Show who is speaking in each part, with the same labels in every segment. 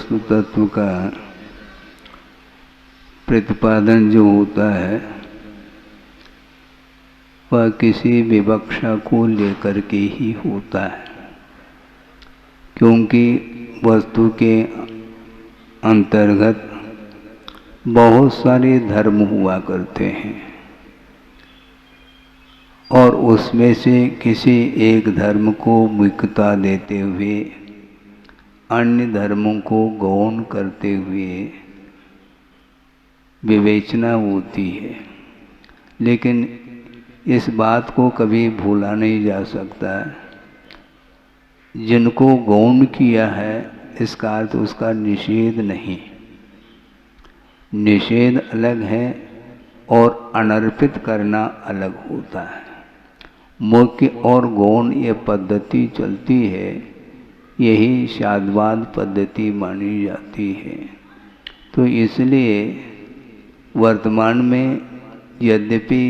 Speaker 1: वस्तु तत्व का प्रतिपादन जो होता है वह किसी विवक्षा को लेकर के ही होता है, क्योंकि वस्तु के अंतर्गत बहुत सारे धर्म हुआ करते हैं और उसमें से किसी एक धर्म को मुख्यता देते हुए अन्य धर्मों को गौण करते हुए विवेचना होती है। लेकिन इस बात को कभी भूला नहीं जा सकता, जिनको गौण किया है इसका अर्थ उसका निषेध नहीं। निषेध अलग है और अनर्पित करना अलग होता है। मुख्य और गौण ये पद्धति चलती है, यही शाद्वाद पद्धति मानी जाती है। तो इसलिए वर्तमान में यद्यपि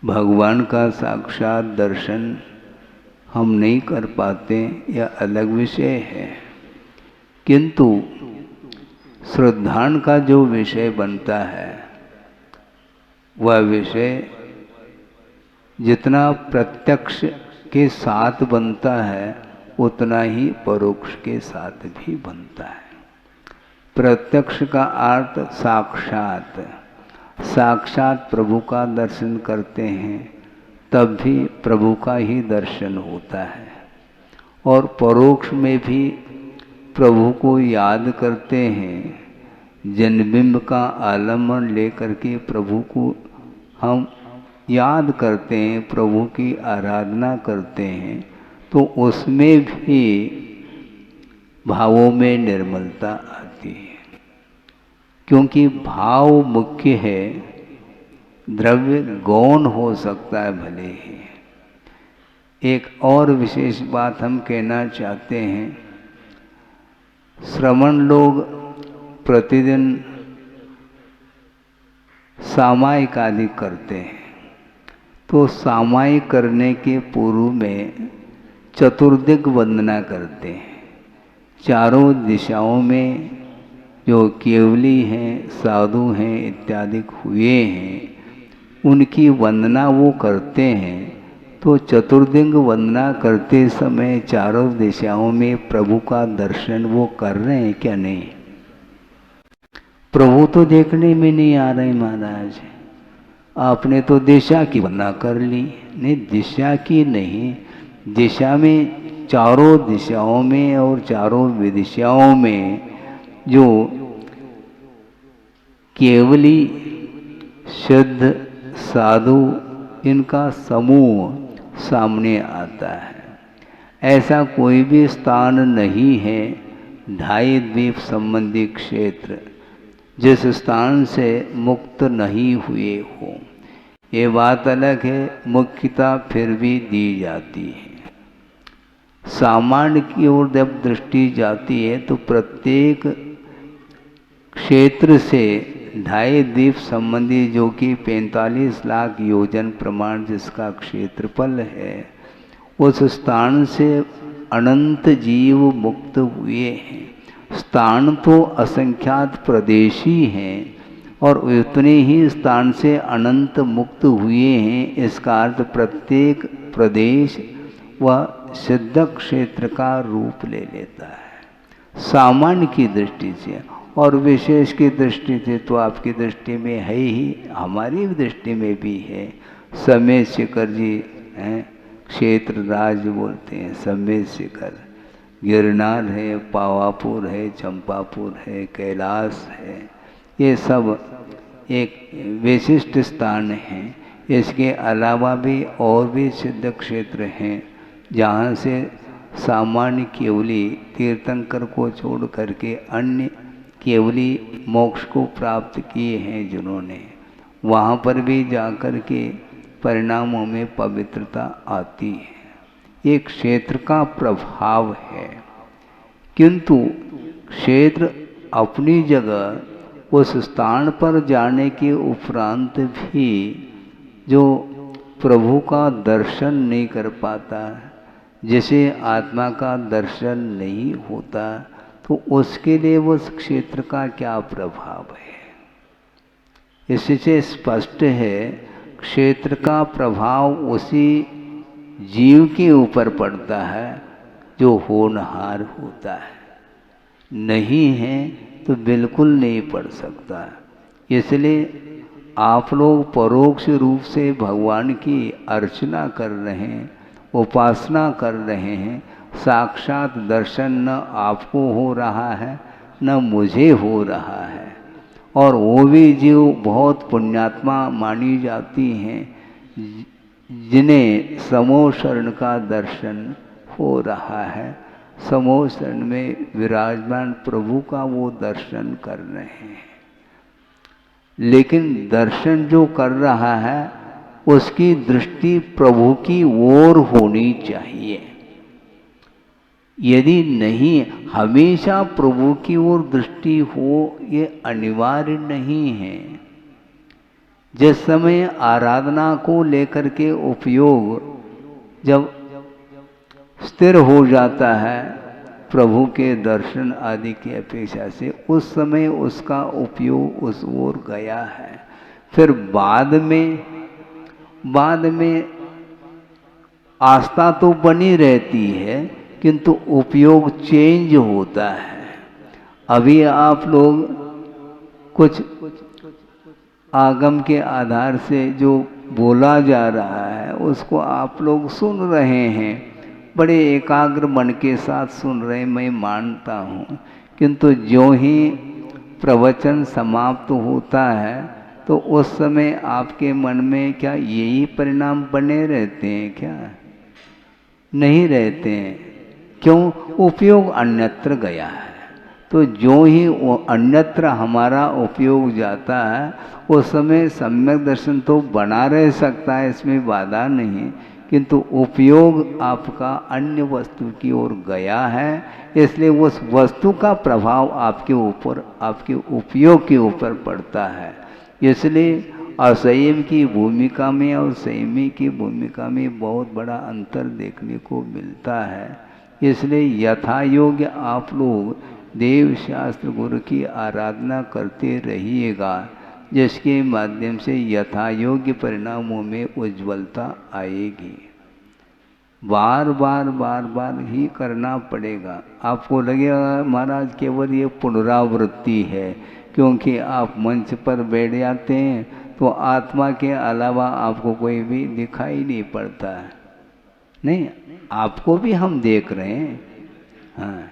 Speaker 1: भगवान का साक्षात दर्शन हम नहीं कर पाते, यह अलग विषय है, किंतु श्रद्धान का जो विषय बनता है वह विषय जितना प्रत्यक्ष के साथ बनता है उतना ही परोक्ष के साथ भी बनता है। प्रत्यक्ष का अर्थ साक्षात, साक्षात प्रभु का दर्शन करते हैं तब भी प्रभु का ही दर्शन होता है, और परोक्ष में भी प्रभु को याद करते हैं। जन्मबिंब का आलम्बन लेकर के प्रभु को हम याद करते हैं, प्रभु की आराधना करते हैं, तो उसमें भी भावों में निर्मलता आती है, क्योंकि भाव मुख्य है। द्रव्य गौण हो सकता है भले ही। एक और विशेष बात हम कहना चाहते हैं, श्रमण लोग प्रतिदिन सामायिक आदि करते हैं, तो सामायिक करने के पूर्व में चतुर्दिग वंदना करते हैं। चारों दिशाओं में जो केवली हैं, साधु हैं इत्यादि हुए हैं, उनकी वंदना वो करते हैं। तो चतुर्दिग वंदना करते समय चारों दिशाओं में प्रभु का दर्शन वो कर रहे हैं क्या? नहीं। प्रभु तो देखने में नहीं आ रहे महाराज, आपने तो दिशा की वंदना कर ली। नहीं, दिशा की नहीं, दिशा में चारों दिशाओं में और चारों विदिशाओं में जो केवली शुद्ध साधु इनका समूह सामने आता है। ऐसा कोई भी स्थान नहीं है ढाई द्वीप संबंधी क्षेत्र जिस स्थान से मुक्त नहीं हुए हो। ये बात अलग है, मुख्यता फिर भी दी जाती है। सामान्य की ओर जब दृष्टि जाती है तो प्रत्येक क्षेत्र से ढाई द्वीप संबंधी, जो कि 45 लाख योजन प्रमाण जिसका क्षेत्रफल है, उस स्थान से अनंत जीव मुक्त हुए हैं। स्थान तो असंख्यात प्रदेशी हैं और उतने ही स्थान से अनंत मुक्त हुए हैं। इसका अर्थ प्रत्येक प्रदेश वह सिद्ध क्षेत्र का रूप ले लेता है सामान्य की दृष्टि से, और विशेष की दृष्टि से तो आपकी दृष्टि में है ही, हमारी दृष्टि में भी है। समय शिखर जी हैं, क्षेत्र राज बोलते हैं, समय शिखर, गिरनार है, पावापुर है, चंपापुर है, कैलाश है, ये सब एक विशिष्ट स्थान हैं। इसके अलावा भी और भी सिद्ध क्षेत्र हैं जहाँ से सामान्य केवली तीर्थंकर को छोड़ करके अन्य केवली मोक्ष को प्राप्त किए हैं जिन्होंने, वहाँ पर भी जाकर के परिणामों में पवित्रता आती है। ये क्षेत्र का प्रभाव है, किंतु क्षेत्र अपनी जगह उस स्थान पर जाने के उपरांत भी जो प्रभु का दर्शन नहीं कर पाता, जिसे आत्मा का दर्शन नहीं होता, तो उसके लिए उस क्षेत्र का क्या प्रभाव है। इससे स्पष्ट है क्षेत्र का प्रभाव उसी जीव के ऊपर पड़ता है जो होनहार होता है, नहीं है तो बिल्कुल नहीं पड़ सकता। इसलिए आप लोग परोक्ष रूप से भगवान की अर्चना कर रहे हैं, उपासना कर रहे हैं, साक्षात दर्शन न आपको हो रहा है न मुझे हो रहा है। और वो भी जीव बहुत पुण्यात्मा मानी जाती हैं जिन्हें समूह शरण का दर्शन हो रहा है, समूह शरण में विराजमान प्रभु का वो दर्शन कर रहे हैं। लेकिन दर्शन जो कर रहा है उसकी दृष्टि प्रभु की ओर होनी चाहिए। यदि नहीं हमेशा प्रभु की ओर दृष्टि हो ये अनिवार्य नहीं है। जिस समय आराधना को लेकर के उपयोग जब स्थिर हो जाता है प्रभु के दर्शन आदि की अपेक्षा से, उस समय उसका उपयोग उस ओर गया है। फिर बाद में आस्था तो बनी रहती है किंतु उपयोग चेंज होता है। अभी आप लोग कुछ आगम के आधार से जो बोला जा रहा है उसको आप लोग सुन रहे हैं, बड़े एकाग्र मन के साथ सुन रहे, मैं मानता हूँ। किंतु जो ही प्रवचन समाप्त होता है तो उस समय आपके मन में क्या यही परिणाम बने रहते हैं? क्या नहीं रहते हैं? क्यों? उपयोग अन्यत्र गया है। तो जो ही वो अन्यत्र हमारा उपयोग जाता है उस समय सम्यक दर्शन तो बना रह सकता है, इसमें बाधा नहीं, किंतु उपयोग आपका अन्य वस्तु की ओर गया है, इसलिए उस वस्तु का प्रभाव आपके ऊपर, आपके उपयोग के ऊपर पड़ता है। इसलिए असंयम की भूमिका में और संयमी की भूमिका में बहुत बड़ा अंतर देखने को मिलता है। इसलिए यथा योग्य आप लोग देव शास्त्र गुरु की आराधना करते रहिएगा, जिसके माध्यम से यथा योग्य परिणामों में उज्ज्वलता आएगी। बार बार ही करना पड़ेगा। आपको लगेगा महाराज केवल ये पुनरावृत्ति है, क्योंकि आप मंच पर बैठ जाते हैं तो आत्मा के अलावा आपको कोई भी दिखाई नहीं पड़ता है। नहीं, आपको भी हम देख रहे हैं, हाँ,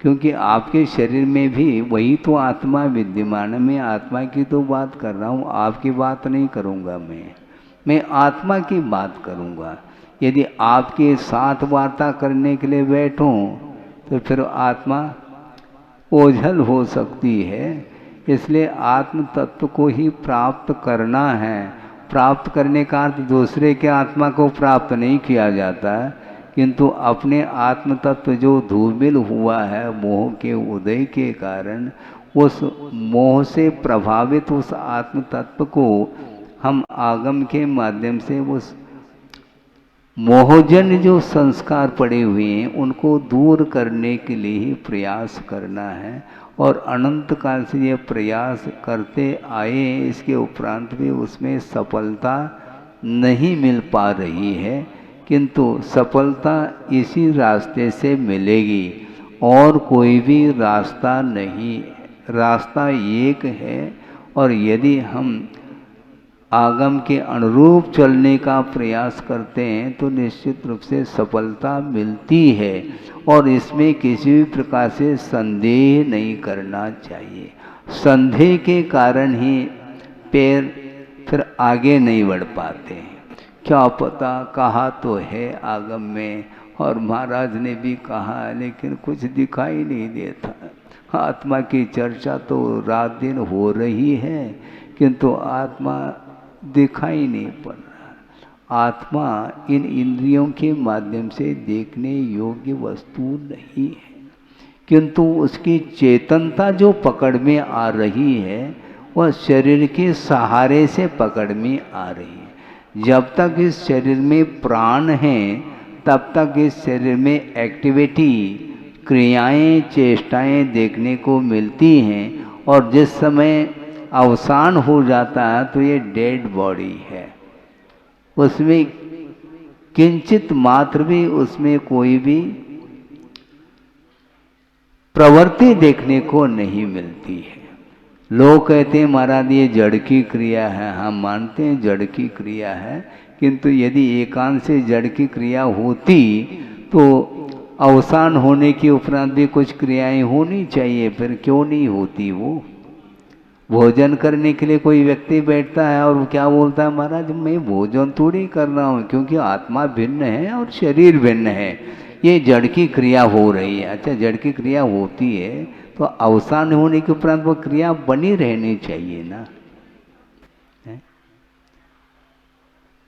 Speaker 1: क्योंकि आपके शरीर में भी वही तो आत्मा विद्यमान है। मैं आत्मा की तो बात कर रहा हूँ, आपकी बात नहीं करूँगा। मैं आत्मा की बात करूँगा। यदि आपके साथ वार्ता करने के लिए बैठूं तो फिर आत्मा ओझल हो सकती है। इसलिए आत्म तत्व को ही प्राप्त करना है। प्राप्त करने का अर्थ दूसरे के आत्मा को प्राप्त नहीं किया जाता है, किंतु अपने आत्म तत्व जो धूमिल हुआ है मोह के उदय के कारण, उस मोह से प्रभावित उस आत्म तत्व को हम आगम के माध्यम से उस मोहजन जो संस्कार पड़े हुए हैं उनको दूर करने के लिए ही प्रयास करना है। और अनंत काल से ये प्रयास करते आए हैं, इसके उपरांत भी उसमें सफलता नहीं मिल पा रही है, किंतु सफलता इसी रास्ते से मिलेगी और कोई भी रास्ता नहीं। रास्ता एक है और यदि हम आगम के अनुरूप चलने का प्रयास करते हैं तो निश्चित रूप से सफलता मिलती है और इसमें किसी भी प्रकार से संदेह नहीं करना चाहिए। संदेह के कारण ही पैर फिर आगे नहीं बढ़ पाते हैं। क्या पता, कहा तो है आगम में और महाराज ने भी कहा, लेकिन कुछ दिखाई नहीं देता। आत्मा की चर्चा तो रात दिन हो रही है, किंतु आत्मा दिखाई नहीं पड़ रहा। आत्मा इन इंद्रियों के माध्यम से देखने योग्य वस्तु नहीं है, किंतु उसकी चेतनता जो पकड़ में आ रही है वह शरीर के सहारे से पकड़ में आ रही है। जब तक इस शरीर में प्राण है तब तक इस शरीर में एक्टिविटी क्रियाएं चेष्टाएं देखने को मिलती हैं, और जिस समय अवसान हो जाता है तो ये डेड बॉडी है, उसमें किंचित मात्र भी उसमें कोई भी प्रवृत्ति देखने को नहीं मिलती है। लोग कहते हैं महाराज ये जड़ की क्रिया है, हम मानते हैं जड़ की क्रिया है, किंतु यदि एकांत से जड़ की क्रिया होती तो अवसान होने के उपरांत भी कुछ क्रियाएं होनी चाहिए, फिर क्यों नहीं होती? वो भोजन करने के लिए कोई व्यक्ति बैठता है और वो क्या बोलता है, महाराज मैं भोजन थोड़ी कर रहा हूँ, क्योंकि आत्मा भिन्न है और शरीर भिन्न है, ये जड़ की क्रिया हो रही है। अच्छा, जड़ की क्रिया होती है तो अवसान होने के उपरांत वो क्रिया बनी रहनी चाहिए ना,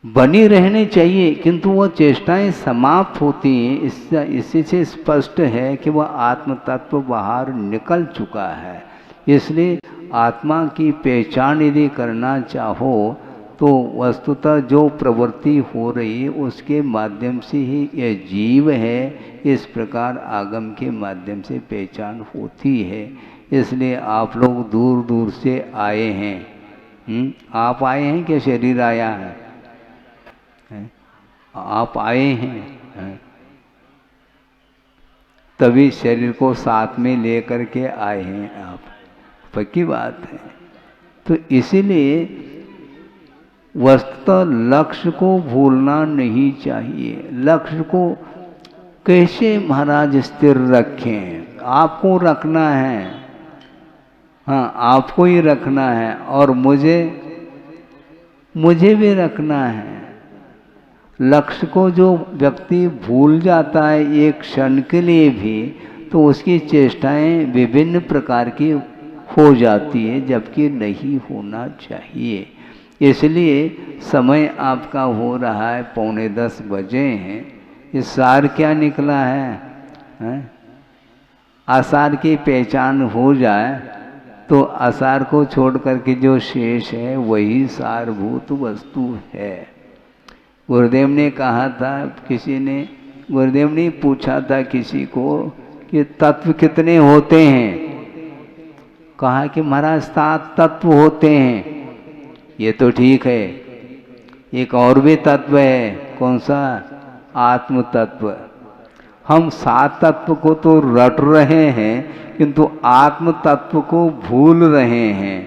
Speaker 1: बनी रहनी चाहिए, किंतु वो चेष्टाएं समाप्त होती हैं। इसी से स्पष्ट है कि वह आत्म तत्व बाहर निकल चुका है। इसलिए आत्मा की पहचान यदि करना चाहो तो वस्तुतः जो प्रवृत्ति हो रही है उसके माध्यम से ही यह जीव है, इस प्रकार आगम के माध्यम से पहचान होती है। इसलिए आप लोग दूर दूर से आए हैं। आप आए हैं क्या शरीर आया है? आप आए हैं, तभी शरीर को साथ में लेकर के आए हैं आप, पक्की बात है। तो इसीलिए वस्तुतः लक्ष्य को भूलना नहीं चाहिए। लक्ष्य को कैसे महाराज स्थिर रखें? आपको रखना है, हाँ आपको ही रखना है, और मुझे भी रखना है। लक्ष्य को जो व्यक्ति भूल जाता है एक क्षण के लिए भी, तो उसकी चेष्टाएं विभिन्न प्रकार की हो जाती है, जबकि नहीं होना चाहिए। इसलिए समय आपका हो रहा है 9:45 बजे हैं। इस सार क्या निकला है? आसार की पहचान हो जाए तो आसार को छोड़ करके जो शेष है वही सारभूत वस्तु है। गुरुदेव ने कहा था, गुरुदेव ने पूछा था किसी को कि तत्व कितने होते हैं? कहा कि महाराज 7 तत्व होते हैं। ये तो ठीक है, एक और भी तत्व है, कौन सा? आत्म तत्व। हम 7 तत्व को तो रट रहे हैं, किंतु आत्म तत्व को भूल रहे हैं।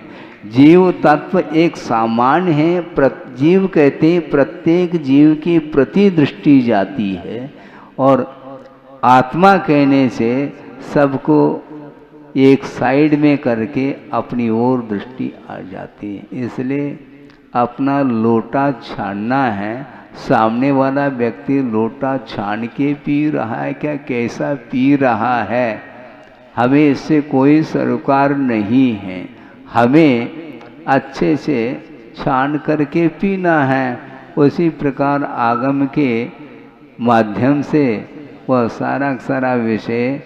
Speaker 1: जीव तत्व एक सामान्य है, जीव कहते हैं प्रत्येक जीव की प्रति दृष्टि जाती है, और आत्मा कहने से सबको एक साइड में करके अपनी ओर दृष्टि आ जाती है। इसलिए अपना लोटा छानना है। सामने वाला व्यक्ति लोटा छान के पी रहा है क्या, कैसा पी रहा है, हमें इससे कोई सरोकार नहीं है। हमें अच्छे से छान करके पीना है। उसी प्रकार आगम के माध्यम से वह सारा विषय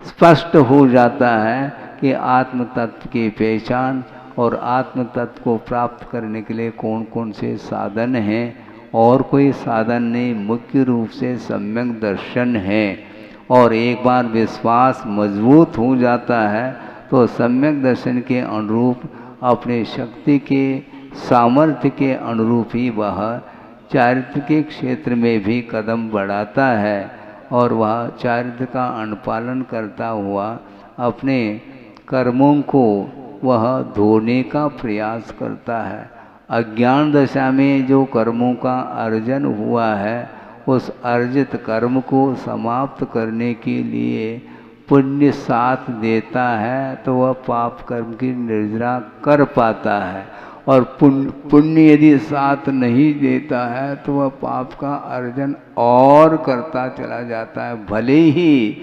Speaker 1: स्पष्ट हो जाता है कि आत्म तत्व की पहचान और आत्म तत्व को प्राप्त करने के लिए कौन कौन से साधन हैं, और कोई साधन नहीं, मुख्य रूप से सम्यक दर्शन है। और एक बार विश्वास मजबूत हो जाता है तो सम्यक दर्शन के अनुरूप अपने शक्ति के सामर्थ्य के अनुरूप ही वह चारित्र के क्षेत्र में भी कदम बढ़ाता है, और वह चारित्र का अनुपालन करता हुआ अपने कर्मों को वह धोने का प्रयास करता है। अज्ञान दशा में जो कर्मों का अर्जन हुआ है, उस अर्जित कर्म को समाप्त करने के लिए पुण्य साथ देता है, तो वह पाप कर्म की निर्जरा कर पाता है। और पुण्य यदि साथ नहीं देता है तो वह पाप का अर्जन और करता चला जाता है। भले ही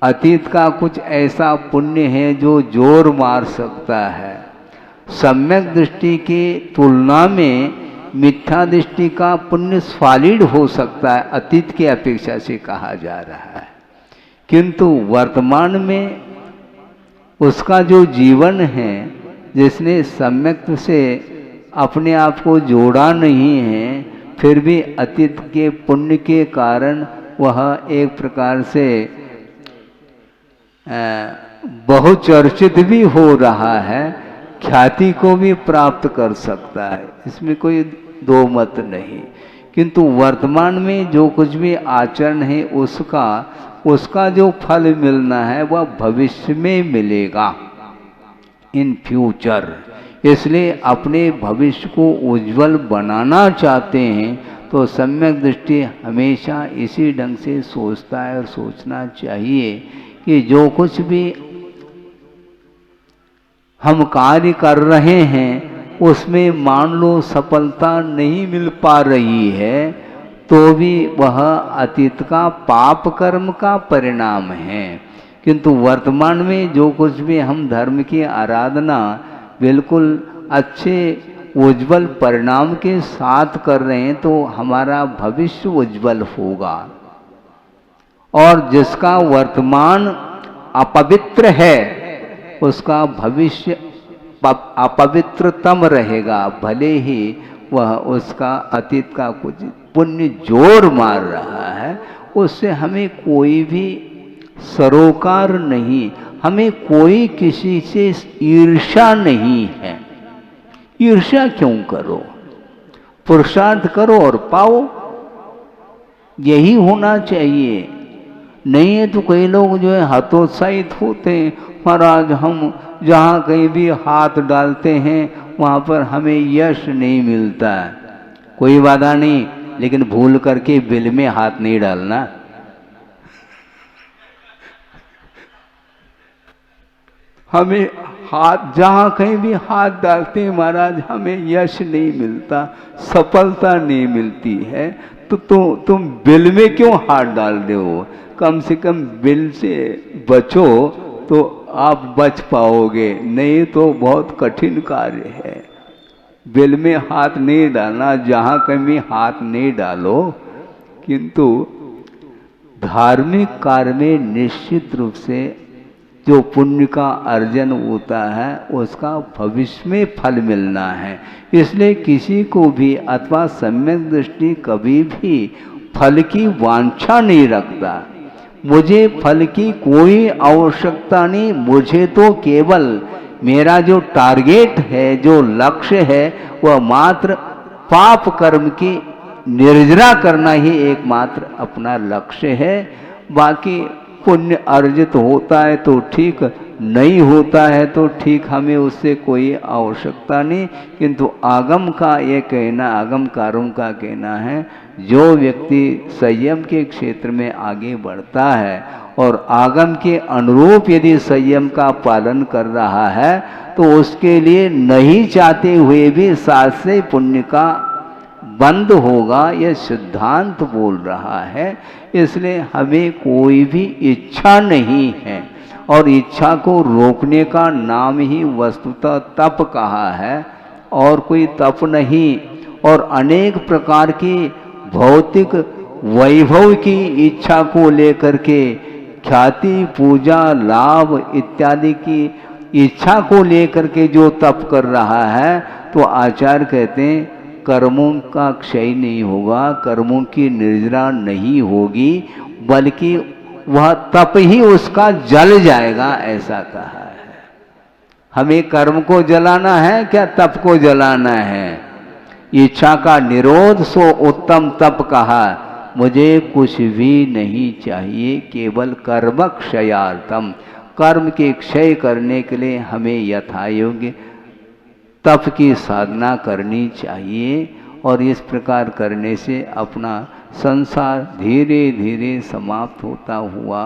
Speaker 1: अतीत का कुछ ऐसा पुण्य है जो जोर मार सकता है, सम्यक दृष्टि की तुलना में मिथ्या दृष्टि का पुण्य सॉलिड हो सकता है, अतीत की अपेक्षा से कहा जा रहा है। किंतु वर्तमान में उसका जो जीवन है, जिसने सम्यक से अपने आप को जोड़ा नहीं है, फिर भी अतीत के पुण्य के कारण वह एक प्रकार से बहुचर्चित भी हो रहा है, ख्याति को भी प्राप्त कर सकता है, इसमें कोई दो मत नहीं। किंतु वर्तमान में जो कुछ भी आचरण है उसका जो फल मिलना है वह भविष्य में मिलेगा, इन फ्यूचर। इसलिए अपने भविष्य को उज्जवल बनाना चाहते हैं तो सम्यक दृष्टि हमेशा इसी ढंग से सोचता है और सोचना चाहिए कि जो कुछ भी हम कार्य कर रहे हैं उसमें मान लो सफलता नहीं मिल पा रही है तो भी वह अतीत का पाप कर्म का परिणाम है। किंतु वर्तमान में जो कुछ भी हम धर्म की आराधना बिल्कुल अच्छे उज्जवल परिणाम के साथ कर रहे हैं तो हमारा भविष्य उज्जवल होगा। और जिसका वर्तमान अपवित्र है उसका भविष्य अपवित्रतम रहेगा, भले ही वह उसका अतीत का कुछ पुण्य जोर मार रहा है, उससे हमें कोई भी सरोकार नहीं, हमें कोई किसी से ईर्ष्या नहीं है। ईर्ष्या क्यों करो, पुरुषार्थ करो और पाओ, यही होना चाहिए। नहीं है तो कई लोग जो है हतोत्साहित होते हैं, महाराज हम जहाँ कहीं भी हाथ डालते हैं वहाँ पर हमें यश नहीं मिलता है। कोई बाधा नहीं, लेकिन भूल करके बिल में हाथ नहीं डालना। हमें हाथ जहाँ कहीं भी हाथ डालते हैं महाराज हमें यश नहीं मिलता, सफलता नहीं मिलती है, तो तुम बिल में क्यों हाथ डाल रहे हो? कम से कम बिल से बचो तो आप बच पाओगे, नहीं तो बहुत कठिन कार्य है। बिल में हाथ नहीं डालना, जहाँ कहीं हाथ नहीं डालो। किंतु धार्मिक कार्य में निश्चित रूप से जो पुण्य का अर्जन होता है उसका भविष्य में फल मिलना है। इसलिए किसी को भी अथवा सम्यक दृष्टि कभी भी फल की वांछा नहीं रखता। मुझे फल की कोई आवश्यकता नहीं, मुझे तो केवल मेरा जो टारगेट है, जो लक्ष्य है, वह मात्र पाप कर्म की निर्जरा करना ही एकमात्र अपना लक्ष्य है। बाकी पुण्य अर्जित होता है तो ठीक, नहीं होता है तो ठीक, हमें उससे कोई आवश्यकता नहीं। किंतु आगम का ये कहना, आगमकारों का कहना है, जो व्यक्ति संयम के क्षेत्र में आगे बढ़ता है और आगम के अनुरूप यदि संयम का पालन कर रहा है तो उसके लिए नहीं चाहते हुए भी साथ से पुण्य का बंद होगा, यह सिद्धांत बोल रहा है। इसलिए हमें कोई भी इच्छा नहीं है और इच्छा को रोकने का नाम ही वस्तुतः तप कहा है और कोई तप नहीं। और अनेक प्रकार की भौतिक वैभव की इच्छा को लेकर के, ख्याति पूजा लाभ इत्यादि की इच्छा को लेकर के जो तप कर रहा है तो आचार्य कहते हैं कर्मों का क्षय नहीं होगा, कर्मों की निर्जरा नहीं होगी, बल्कि वह तप ही उसका जल जाएगा, ऐसा कहा है। हमें कर्म को जलाना है क्या तप को जलाना है? इच्छा का निरोध सो उत्तम तप कहा। मुझे कुछ भी नहीं चाहिए, केवल कर्म क्षयार्थम, कर्म के क्षय करने के लिए हमें यथायोग्य तप की साधना करनी चाहिए। और इस प्रकार करने से अपना संसार धीरे धीरे समाप्त होता हुआ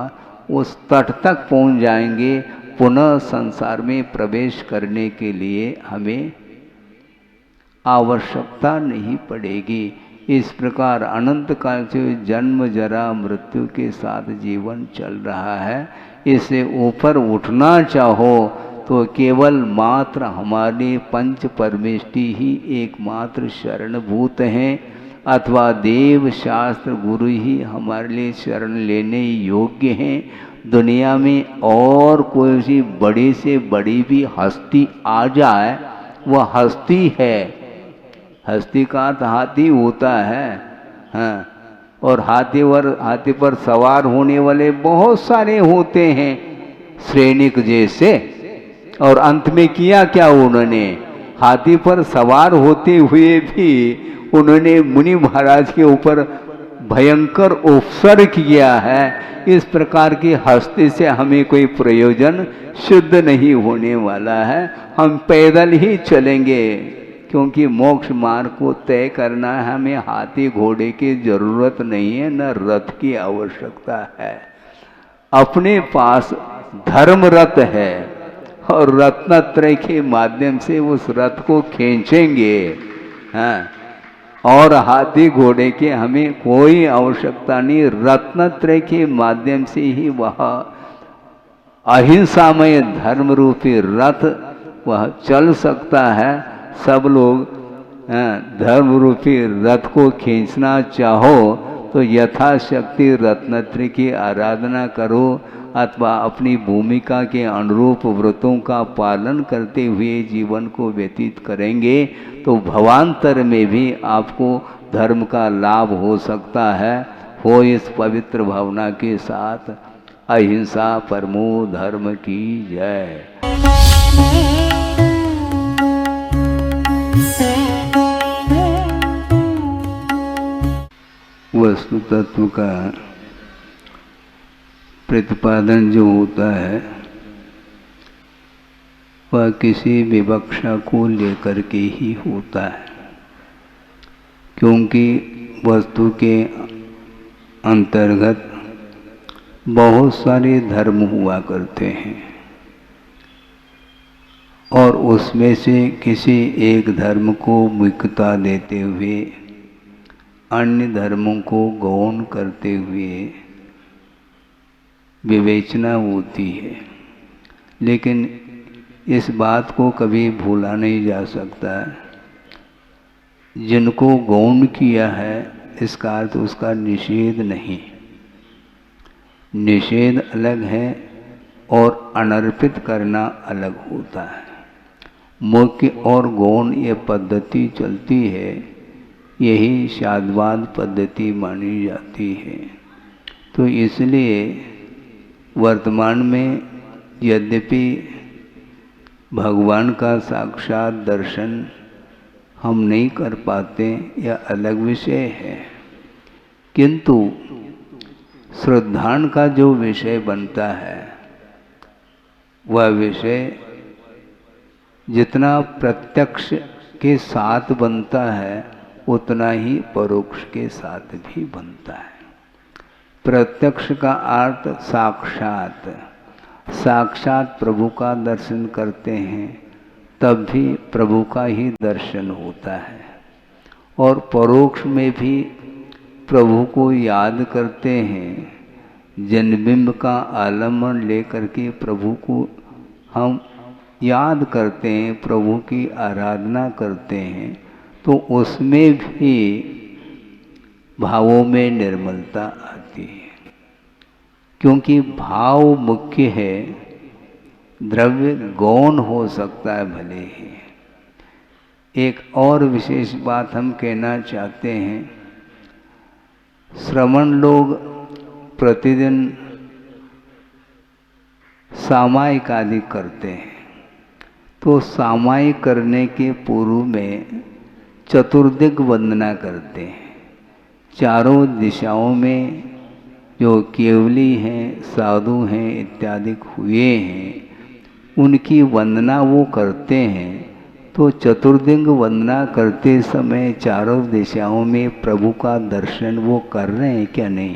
Speaker 1: उस तट तक पहुंच जाएंगे। पुनः संसार में प्रवेश करने के लिए हमें आवश्यकता नहीं पड़ेगी। इस प्रकार अनंत काल से जन्म जरा मृत्यु के साथ जीवन चल रहा है। इससे ऊपर उठना चाहो तो केवल मात्र हमारे पंच परमेष्टि ही एकमात्र शरणभूत हैं, अथवा देव शास्त्र गुरु ही हमारे लिए शरण लेने योग्य हैं। दुनिया में और कोई सी बड़ी से बड़ी भी हस्ती आ जाए वह हस्ती है। हस्ती का तो हाथी होता है, हाँ, और हाथी पर सवार होने वाले बहुत सारे होते हैं, श्रेणिक जैसे। और अंत में किया क्या उन्होंने, हाथी पर सवार होते हुए भी उन्होंने मुनि महाराज के ऊपर भयंकर उपसर्ग किया है। इस प्रकार की हस्ती से हमें कोई प्रयोजन शुद्ध नहीं होने वाला है। हम पैदल ही चलेंगे, क्योंकि मोक्ष मार्ग को तय करना है। हमें हाथी घोड़े की जरूरत नहीं है, न रथ की आवश्यकता है। अपने पास धर्म रथ है और रत्नत्रय के माध्यम से उस रथ को खींचेंगे। हाँ, और हाथी घोड़े की हमें कोई आवश्यकता नहीं। रत्नत्रय के माध्यम से ही वह अहिंसामय धर्म रूपी रथ वह चल सकता है। सब लोग धर्म रूपी रथ को खींचना चाहो तो यथाशक्ति रत्नत्रय की आराधना करो, अथवा अपनी भूमिका के अनुरूप व्रतों का पालन करते हुए जीवन को व्यतीत करेंगे तो भवांतर में भी आपको धर्म का लाभ हो सकता है। हो इस पवित्र भावना के साथ अहिंसा परमो धर्म की जय। वस्तु तत्व का प्रतिपादन जो होता है वह किसी विवक्षा को लेकर के ही होता है, क्योंकि वस्तु के अंतर्गत बहुत सारे धर्म हुआ करते हैं और उसमें से किसी एक धर्म को मुख्यता देते हुए अन्य धर्मों को गौण करते हुए विवेचना होती है। लेकिन इस बात को कभी भूला नहीं जा सकता, जिनको गौण किया है इसका अर्थ उसका निषेध नहीं। निषेध अलग है और अनर्पित करना अलग होता है। मुख्य और गौण ये पद्धति चलती है, यही शाद्वाद पद्धति मानी जाती है। तो इसलिए वर्तमान में यद्यपि भगवान का साक्षात दर्शन हम नहीं कर पाते, यह अलग विषय है, किंतु श्रद्धान का जो विषय बनता है वह विषय जितना प्रत्यक्ष के साथ बनता है उतना ही परोक्ष के साथ भी बनता है। प्रत्यक्ष का अर्थ साक्षात, साक्षात प्रभु का दर्शन करते हैं तब भी प्रभु का ही दर्शन होता है। और परोक्ष में भी प्रभु को याद करते हैं, जन्मबिंब का आलम्बन लेकर के प्रभु को हम याद करते हैं, प्रभु की आराधना करते हैं, तो उसमें भी भावों में निर्मलता आती है। क्योंकि भाव मुख्य है, द्रव्य गौण हो सकता है भले ही। एक और विशेष बात हम कहना चाहते हैं, श्रमण लोग प्रतिदिन सामायिक आदि करते हैं, तो सामायिक करने के पूर्व में चतुर्दिक वंदना करते हैं। चारों दिशाओं में जो केवली हैं, साधु हैं इत्यादि हुए हैं, उनकी वंदना वो करते हैं। तो चतुर्दिक वंदना करते समय चारों दिशाओं में प्रभु का दर्शन वो कर रहे हैं क्या? नहीं।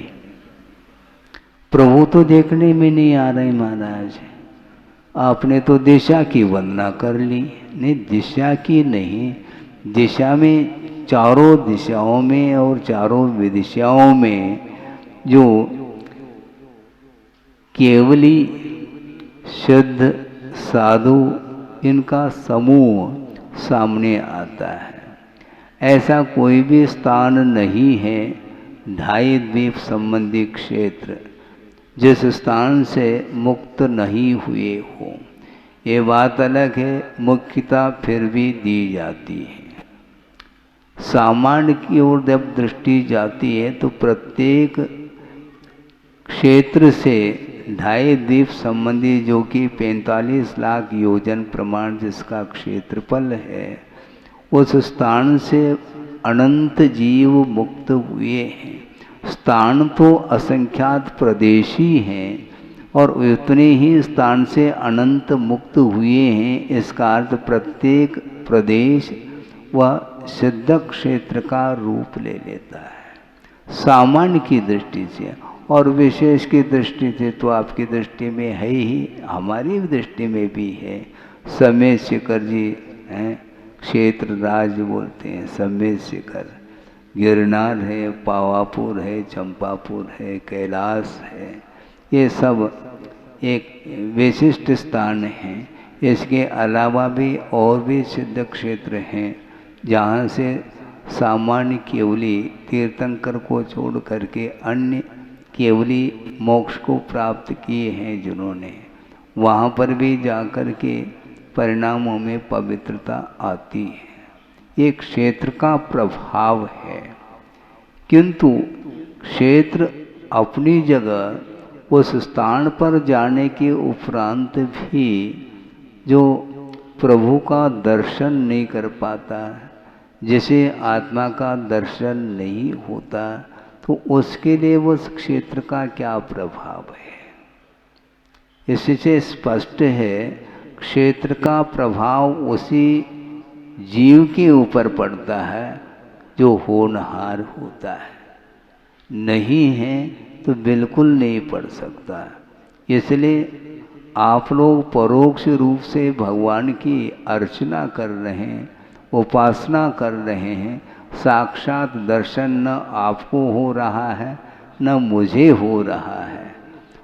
Speaker 1: प्रभु तो देखने में नहीं आ रहे महाराज, आपने तो दिशा की वंदना कर ली। नहीं, दिशा की नहीं, दिशा में चारों दिशाओं में और चारों विदिशाओं में जो केवली शुद्ध साधु इनका समूह सामने आता है। ऐसा कोई भी स्थान नहीं है, ढाई द्वीप संबंधी क्षेत्र, जिस स्थान से मुक्त नहीं हुए हो। ये बात अलग है, मुख्यता फिर भी दी जाती है। सामान्य की ओर जब दृष्टि जाती है तो प्रत्येक क्षेत्र से ढाई द्वीप संबंधी जो कि 45 लाख योजन प्रमाण जिसका क्षेत्रफल है, उस स्थान से अनंत जीव मुक्त हुए हैं। स्थान तो असंख्यात प्रदेशी हैं और उतने ही स्थान से अनंत मुक्त हुए हैं। इसका अर्थ प्रत्येक प्रदेश व सिद्ध क्षेत्र का रूप ले लेता है सामान्य की दृष्टि से, और विशेष की दृष्टि से तो आपकी दृष्टि में है ही, हमारी दृष्टि में भी है। समेत शिखर जी हैं, क्षेत्र राज बोलते हैं, समेत शिखर, गिरनार है, पावापुर है, चंपापुर है, कैलाश है, ये सब एक विशिष्ट स्थान हैं। इसके अलावा भी और भी सिद्ध क्षेत्र हैं जहाँ से सामान्य केवली तीर्थंकर को छोड़ करके अन्य केवली मोक्ष को प्राप्त किए हैं जिन्होंने, वहाँ पर भी जाकर के परिणामों में पवित्रता आती है। ये क्षेत्र का प्रभाव है, किंतु क्षेत्र अपनी जगह उस स्थान पर जाने के उपरांत भी जो प्रभु का दर्शन नहीं कर पाता, जिसे आत्मा का दर्शन नहीं होता, तो उसके लिए उस क्षेत्र का क्या प्रभाव है। इससे स्पष्ट है क्षेत्र का प्रभाव उसी जीव के ऊपर पड़ता है जो होनहार होता है, नहीं है तो बिल्कुल नहीं पड़ सकता। इसलिए आप लोग परोक्ष रूप से भगवान की अर्चना कर रहे हैं, उपासना कर रहे हैं, साक्षात दर्शन न आपको हो रहा है न मुझे हो रहा है,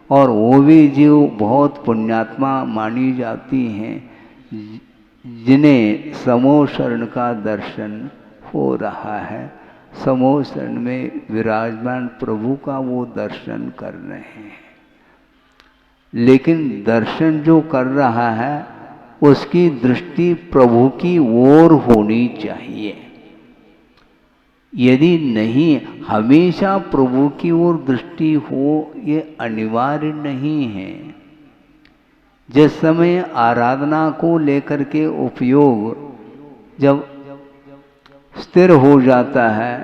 Speaker 1: और वो भी जीव बहुत पुण्यात्मा मानी जाती हैं जिन्हें समूह शरण का दर्शन हो रहा है, समूह शरण में विराजमान प्रभु का वो दर्शन कर रहे हैं। लेकिन दर्शन जो कर रहा है उसकी दृष्टि प्रभु की ओर होनी चाहिए। यदि नहीं, हमेशा प्रभु की ओर दृष्टि हो ये अनिवार्य नहीं है। जिस समय आराधना को लेकर के उपयोग जब स्थिर हो जाता है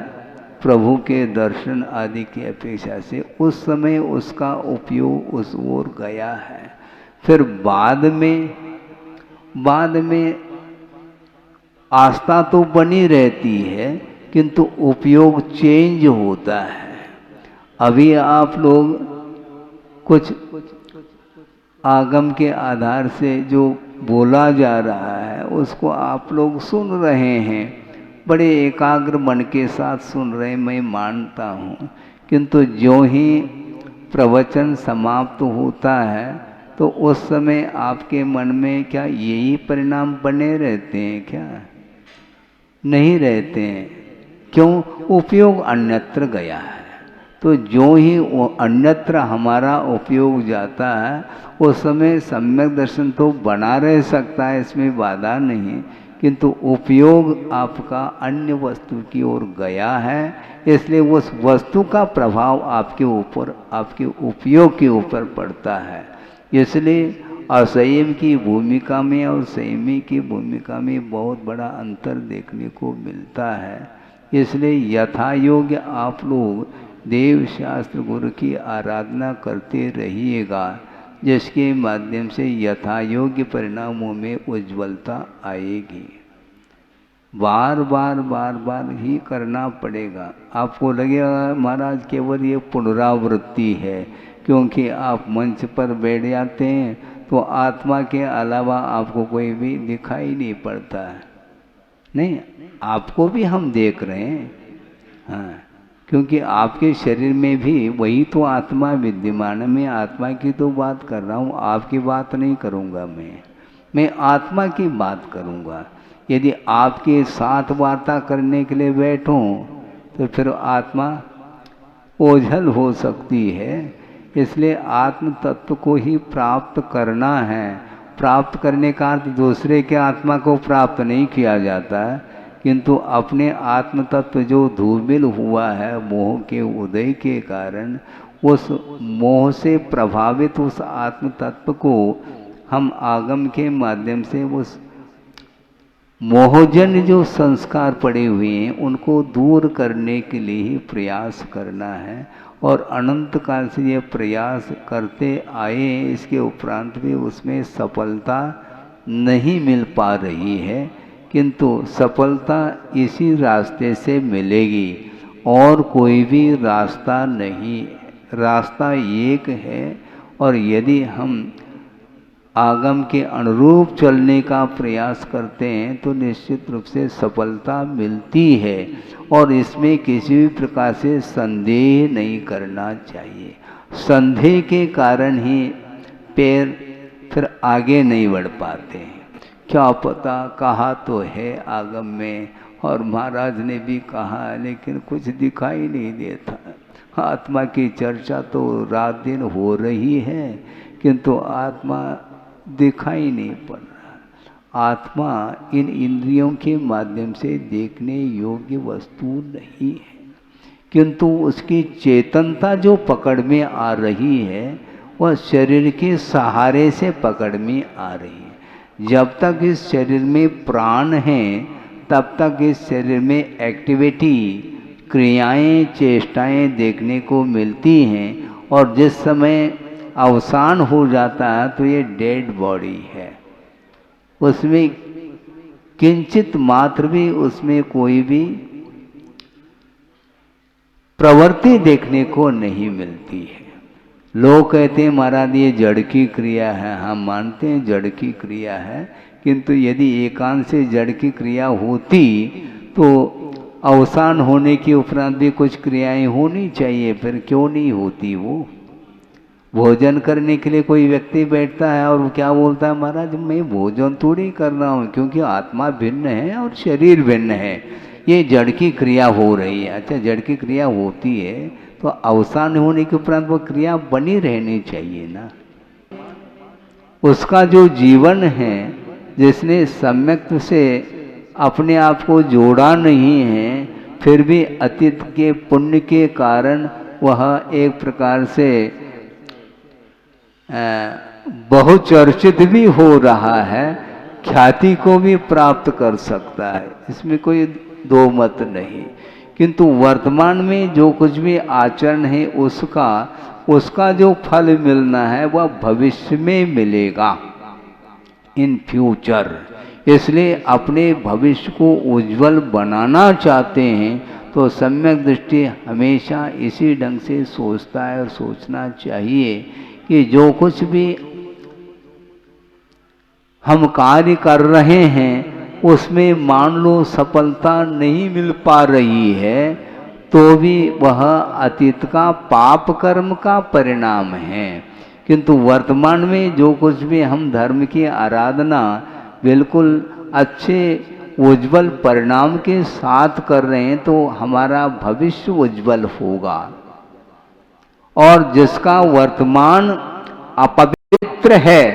Speaker 1: प्रभु के दर्शन आदि की अपेक्षा से, उस समय उसका उपयोग उस ओर गया है। फिर बाद में आस्था तो बनी रहती है किंतु उपयोग चेंज होता है। अभी आप लोग कुछ आगम के आधार से जो बोला जा रहा है उसको आप लोग सुन रहे हैं, बड़े एकाग्र मन के साथ सुन रहे, मैं मानता हूँ। किंतु जो ही प्रवचन समाप्त होता है तो उस समय आपके मन में क्या यही परिणाम बने रहते हैं? क्या नहीं रहते हैं। क्यों? उपयोग अन्यत्र गया है। तो जो ही वो अन्यत्र हमारा उपयोग जाता है उस समय सम्यक दर्शन तो बना रह सकता है, इसमें बाधा नहीं, किंतु उपयोग आपका अन्य वस्तु की ओर गया है, इसलिए उस वस्तु का प्रभाव आपके ऊपर, आपके उपयोग के ऊपर पड़ता है। इसलिए असंयम की भूमिका में और संयमी की भूमिका में बहुत बड़ा अंतर देखने को मिलता है। इसलिए यथा योग्य आप लोग देव शास्त्र गुरु की आराधना करते रहिएगा, जिसके माध्यम से यथा योग्य परिणामों में उज्ज्वलता आएगी। बार बार ही करना पड़ेगा। आपको लगेगा महाराज केवल ये पुनरावृत्ति है, क्योंकि आप मंच पर बैठ जाते हैं तो आत्मा के अलावा आपको कोई भी दिखाई नहीं पड़ता है। नहीं, आपको भी हम देख रहे हैं, हाँ, क्योंकि आपके शरीर में भी वही तो आत्मा विद्यमान है। मैं आत्मा की तो बात कर रहा हूँ, आपकी बात नहीं करूँगा। मैं आत्मा की बात करूँगा। यदि आपके साथ वार्ता करने के लिए बैठूं तो फिर आत्मा ओझल हो सकती है। इसलिए आत्म तत्व को ही प्राप्त करना है। प्राप्त करने का अर्थ दूसरे के आत्मा को प्राप्त नहीं किया जाता है, किंतु अपने आत्म तत्व जो धूमिल हुआ है मोह के उदय के कारण, उस मोह से प्रभावित उस आत्म तत्व को हम आगम के माध्यम से उस मोहजन जो संस्कार पड़े हुए हैं उनको दूर करने के लिए ही प्रयास करना है। और अनंत काल से ये प्रयास करते आए हैं, इसके उपरांत भी उसमें सफलता नहीं मिल पा रही है, किंतु सफलता इसी रास्ते से मिलेगी और कोई भी रास्ता नहीं, रास्ता एक है। और यदि हम आगम के अनुरूप चलने का प्रयास करते हैं तो निश्चित रूप से सफलता मिलती है और इसमें किसी भी प्रकार से संदेह नहीं करना चाहिए। संदेह के कारण ही पैर फिर आगे नहीं बढ़ पाते हैं। क्या पता, कहा तो है आगम में और महाराज ने भी कहा लेकिन कुछ दिखाई नहीं देता। आत्मा की चर्चा तो रात दिन हो रही है किंतु आत्मा दिखाई नहीं पड़ रहा। आत्मा इन इंद्रियों के माध्यम से देखने योग्य वस्तु नहीं है, किंतु उसकी चेतनता जो पकड़ में आ रही है वह शरीर के सहारे से पकड़ में आ रही है। जब तक इस शरीर में प्राण है तब तक इस शरीर में एक्टिविटी, क्रियाएं, चेष्टाएं देखने को मिलती हैं और जिस समय अवसान हो जाता है तो ये डेड बॉडी है, उसमें किंचित मात्र भी उसमें कोई भी प्रवृत्ति देखने को नहीं मिलती है। लोग कहते हैं महाराज ये जड़ की क्रिया है, हम मानते हैं जड़ की क्रिया है, किंतु यदि एकांत से जड़ की क्रिया होती तो अवसान होने के उपरांत भी कुछ क्रियाएं होनी चाहिए, फिर क्यों नहीं होती? वो भोजन करने के लिए कोई व्यक्ति बैठता है और वो क्या बोलता है, महाराज मैं भोजन थोड़ी कर रहा हूँ, क्योंकि आत्मा भिन्न है और शरीर भिन्न है, ये जड़ की क्रिया हो रही है। अच्छा, जड़ की क्रिया होती है तो अवसान होने के उपरांत वो क्रिया बनी रहनी चाहिए ना। उसका जो जीवन है, जिसने सम्यक से अपने आप को जोड़ा नहीं है, फिर भी अतीत के पुण्य के कारण वह एक प्रकार से बहुचर्चित भी हो रहा है, ख्याति को भी प्राप्त कर सकता है, इसमें कोई दो मत नहीं। किंतु वर्तमान में जो कुछ भी आचरण है उसका जो फल मिलना है वह भविष्य में मिलेगा, इन फ्यूचर। इसलिए अपने भविष्य को उज्जवल बनाना चाहते हैं तो सम्यक दृष्टि हमेशा इसी ढंग से सोचता है और सोचना चाहिए कि जो कुछ भी हम कार्य कर रहे हैं उसमें मान लो सफलता नहीं मिल पा रही है तो भी वह अतीत का पाप कर्म का परिणाम है, किंतु वर्तमान में जो कुछ भी हम धर्म की आराधना बिल्कुल अच्छे उज्जवल परिणाम के साथ कर रहे हैं तो हमारा भविष्य उज्जवल होगा। और जिसका वर्तमान अपवित्र है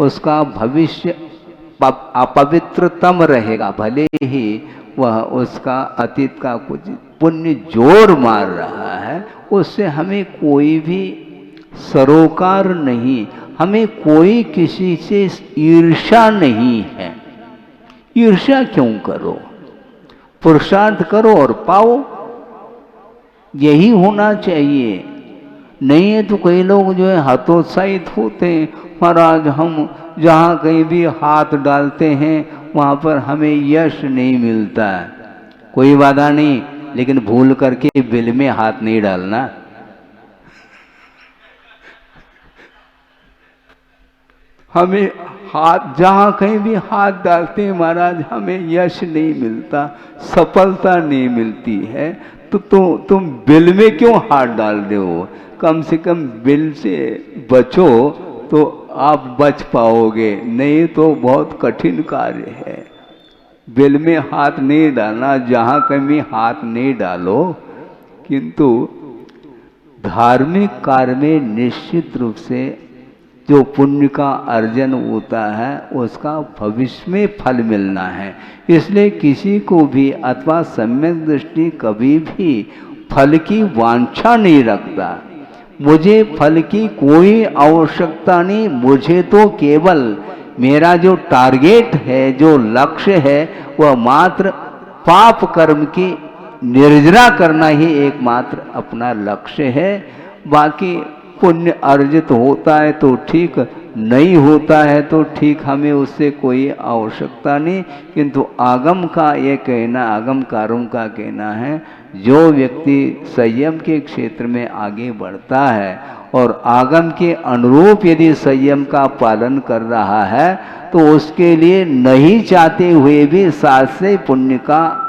Speaker 1: उसका भविष्य अपवित्रतम रहेगा, भले ही वह उसका अतीत का कुछ पुण्य जोर मार रहा है, उससे हमें कोई भी सरोकार नहीं, हमें कोई किसी से ईर्ष्या नहीं है। ईर्ष्या क्यों करो, पुरुषार्थ करो और पाओ, यही होना चाहिए। नहीं है तो कई लोग जो है हतोत्साहित होते हैं, महाराज हम जहाँ कहीं भी हाथ डालते हैं वहाँ पर हमें यश नहीं मिलता है। कोई बाधा नहीं, लेकिन भूल करके बिल में हाथ नहीं डालना। हमें हाथ जहाँ कहीं भी हाथ डालते हैं महाराज हमें यश नहीं मिलता, सफलता नहीं मिलती है, तो तुम बिल में क्यों हाथ डाल रहे हो? कम से कम बिल से बचो तो आप बच पाओगे, नहीं तो बहुत कठिन कार्य है। बिल में हाथ नहीं डालना, जहाँ कहीं हाथ नहीं डालो, किंतु धार्मिक कार्य में निश्चित रूप से जो पुण्य का अर्जन होता है उसका भविष्य में फल मिलना है। इसलिए किसी को भी अथवा सम्यक दृष्टि कभी भी फल की वांछा नहीं रखता। मुझे फल की कोई आवश्यकता नहीं, मुझे तो केवल मेरा जो टारगेट है, जो लक्ष्य है, वह मात्र पाप कर्म की निर्जरा करना ही एकमात्र अपना लक्ष्य है। बाकी पुण्य अर्जित होता है तो ठीक, नहीं होता है तो ठीक, हमें उससे कोई आवश्यकता नहीं। किंतु आगम का ये कहना, आगमकारों का कहना है, जो व्यक्ति संयम के क्षेत्र में आगे बढ़ता है और आगम के अनुरूप यदि संयम का पालन कर रहा है तो उसके लिए नहीं चाहते हुए भी साथ से पुण्य का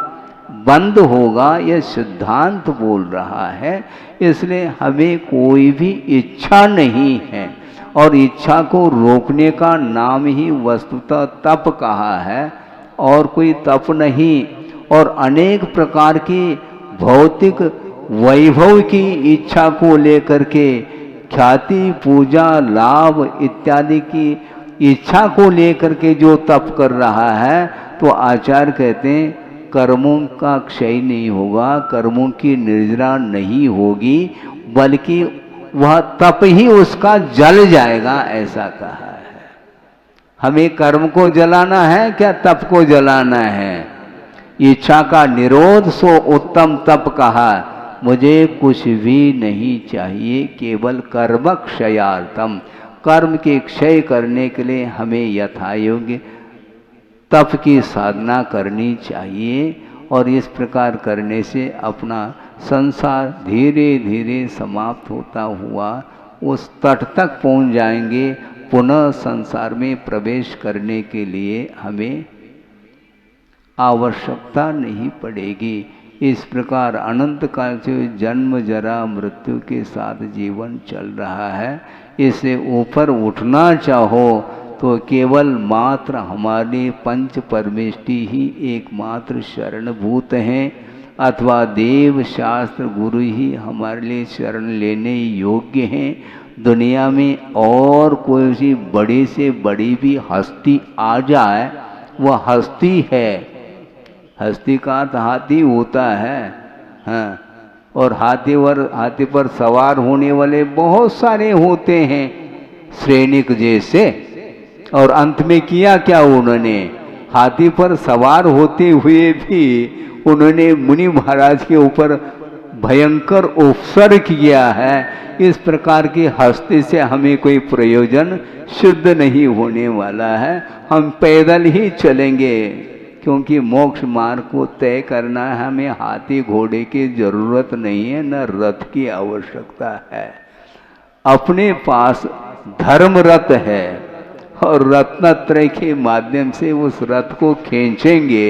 Speaker 1: बंद होगा, यह सिद्धांत बोल रहा है। इसलिए हमें कोई भी इच्छा नहीं है, और इच्छा को रोकने का नाम ही वस्तुतः तप कहा है, और कोई तप नहीं। और अनेक प्रकार की भौतिक वैभव की इच्छा को लेकर के, ख्याति, पूजा, लाभ इत्यादि की इच्छा को लेकर के जो तप कर रहा है, तो आचार्य कहते हैं कर्मों का क्षय नहीं होगा, कर्मों की निर्जरा नहीं होगी, बल्कि वह तप ही उसका जल जाएगा, ऐसा कहा है। हमें कर्म को जलाना है क्या तप को जलाना है? इच्छा का निरोध सो उत्तम तप कहा। मुझे कुछ भी नहीं चाहिए, केवल कर्म क्षयार्थम, कर्म के क्षय करने के लिए हमें यथायोग्य तप की साधना करनी चाहिए। और इस प्रकार करने से अपना संसार धीरे धीरे समाप्त होता हुआ उस तट तक पहुंच जाएंगे। पुनः संसार में प्रवेश करने के लिए हमें आवश्यकता नहीं पड़ेगी। इस प्रकार अनंत काल से जन्म जरा मृत्यु के साथ जीवन चल रहा है। इससे ऊपर उठना चाहो तो केवल मात्र हमारे पंच परमेष्टि ही एकमात्र शरणभूत हैं, अथवा देव शास्त्र गुरु ही हमारे लिए शरण लेने योग्य हैं। दुनिया में और कोई सी बड़ी से बड़ी भी हस्ती आ जाए, वह हस्ती है। हस्ती का अर्थ हाथी होता है, हाँ, और हाथी पर सवार होने वाले बहुत सारे होते हैं सैनिक जैसे। और अंत में किया क्या उन्होंने? हाथी पर सवार होते हुए भी उन्होंने मुनि महाराज के ऊपर भयंकर उपसर्ग किया है। इस प्रकार की हस्ती से हमें कोई प्रयोजन सिद्ध नहीं होने वाला है। हम पैदल ही चलेंगे, क्योंकि मोक्ष मार्ग को तय करना है। हमें हाथी घोड़े की जरूरत नहीं है, न रथ की आवश्यकता है। अपने पास धर्म रथ है और रत्नत्रय के माध्यम से उस रथ को खींचेंगे,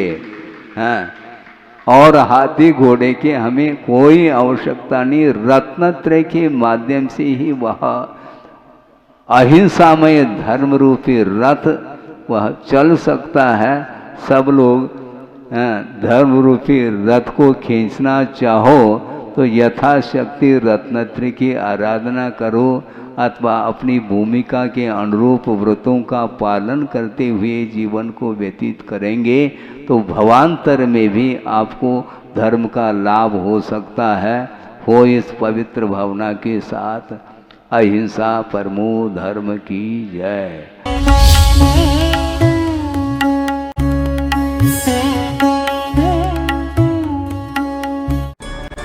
Speaker 1: हाँ। और हाथी घोड़े की हमें कोई आवश्यकता नहीं। रत्नत्रय के माध्यम से ही वह अहिंसामय धर्म रूपी रथ वह चल सकता है। सब लोग धर्म रूपी रथ को खींचना चाहो तो यथाशक्ति रत्नत्रय की आराधना करो, अथवा अपनी भूमिका के अनुरूप व्रतों का पालन करते हुए जीवन को व्यतीत करेंगे तो भवांतर में भी आपको धर्म का लाभ हो सकता है। हो इस पवित्र भावना के साथ अहिंसा परमो धर्म की जय।